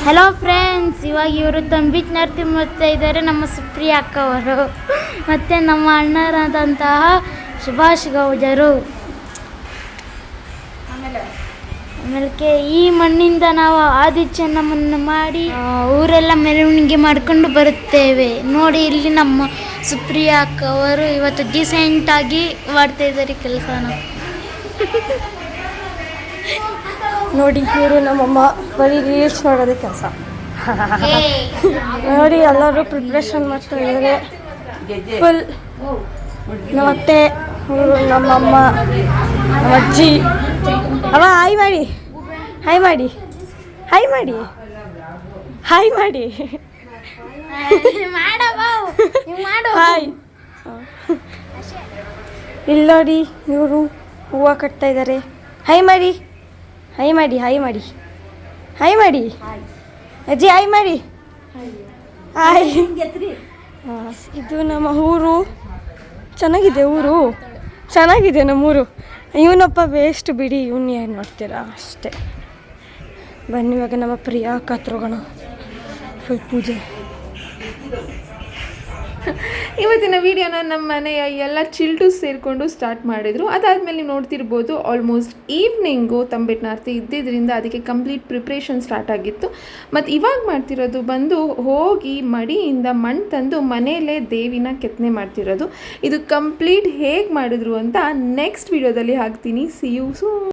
Hello friends, ಇವಾಗ ಇವರು ತಂಬಿಟ್ನರ್ತಿ ಮಾಡ್ತಾ ಇದ್ದಾರೆ, ನಮ್ಮ ಸುಪ್ರಿಯಾ ಅಕ್ಕ ಅವರು ಮತ್ತು ನಮ್ಮ ಅಣ್ಣರಾದಂತಹ ಸುಭಾಷ್ ಗೌಡರು. ಆಮೇಲೆ ಈ ಮಣ್ಣಿಂದ ನಾವು ಆದಿ ಚೆನ್ನಮ್ಮನ್ನು ಮಾಡಿ ಊರೆಲ್ಲ ಮೆರವಣಿಗೆ ಮಾಡಿಕೊಂಡು ಬರುತ್ತೇವೆ. ನೋಡಿ, ಇಲ್ಲಿ ನಮ್ಮ ಸುಪ್ರಿಯಾ ಅಕ್ಕ ಅವರು ಇವತ್ತು ಡಿಸೆಂಟಾಗಿ ಮಾಡ್ತಾ ಇದ್ದಾರೆ ಕೆಲಸನ. ನೋಡಿ, ಇವರು ನಮ್ಮಮ್ಮ ಬರೀ ರೀಲ್ಸ್ ಮಾಡೋದೇ ಕೆಲಸ. ನೋಡಿ, ಎಲ್ಲರೂ ಪ್ರಿಪ್ರೇಷನ್ ಮಾಡ್ತಾ ಇದ್ದಾರೆ ಫುಲ್. ನಮ್ಮತ್ತೆ, ಇವರು ನಮ್ಮಮ್ಮ, ನಮ್ಮ ಅಜ್ಜಿ. ಅವ ಹಾಯ್ ಮಾಡಿ, ಹಾಯ್ ಮಾಡಿ, ಹಾಯ್ ಮಾಡಿ, ಹಾಯ್ ಮಾಡಿ, ಹಾಯ್. ಇಲ್ಲಿ ನೋಡಿ, ಇವರು ಹೂವು ಕಟ್ತಾ ಇದ್ದಾರೆ. ಹಾಯ್ ಮಾಡಿ, ಹಾಯ್ ಮಾಡಿ, ಹಾಯ್ ಮಾಡಿ, ಹಾಯ್ ಮಾಡಿ, ಅಜ್ಜಿ ಹಾಯ್ ಮಾಡಿ, ಹಾಯ್. ಇದು ನಮ್ಮ ಊರು. ಚೆನ್ನಾಗಿದೆ ಊರು, ಚೆನ್ನಾಗಿದೆ ನಮ್ಮೂರು. ಇವನಪ್ಪ ವೇಸ್ಟ್ ಬಿಡಿ, ಇವನು ಏನು ಮಾಡ್ತೀರಾ ಅಷ್ಟೇ. ಬನ್ನಿ, ಇವಾಗ ನಮ್ಮ ಪ್ರಿಯಾ ಹತ್ರ ಫುಲ್ ಪೂಜೆ. ಇವತ್ತಿನ ವಿಡಿಯೋನ ನಮ್ಮ ಮನೆಯ ಎಲ್ಲ ಚಿಲ್ಟು ಸೇರಿಕೊಂಡು ಸ್ಟಾರ್ಟ್ ಮಾಡಿದರು. ಅದಾದಮೇಲೆ ನೀವು ನೋಡ್ತಿರ್ಬೋದು, ಆಲ್ಮೋಸ್ಟ್ ಈವ್ನಿಂಗು ತಂಬಿಟ್ನಾರ್ತಿ ಇದ್ದಿದ್ದರಿಂದ ಅದಕ್ಕೆ ಕಂಪ್ಲೀಟ್ ಪ್ರಿಪ್ರೇಷನ್ ಸ್ಟಾರ್ಟ್ ಆಗಿತ್ತು. ಮತ್ತು ಇವಾಗ ಮಾಡ್ತಿರೋದು ಬಂದು ಹೋಗಿ ಮಡಿಯಿಂದ ಮಣ್ಣು ತಂದು ಮನೆಯಲ್ಲೇ ದೇವಿನ ಕೆತ್ತನೆ ಮಾಡ್ತಿರೋದು. ಇದು ಕಂಪ್ಲೀಟ್ ಹೇಗೆ ಮಾಡಿದ್ರು ಅಂತ ನೆಕ್ಸ್ಟ್ ವಿಡಿಯೋದಲ್ಲಿ ಹಾಕ್ತೀನಿ. See you soon.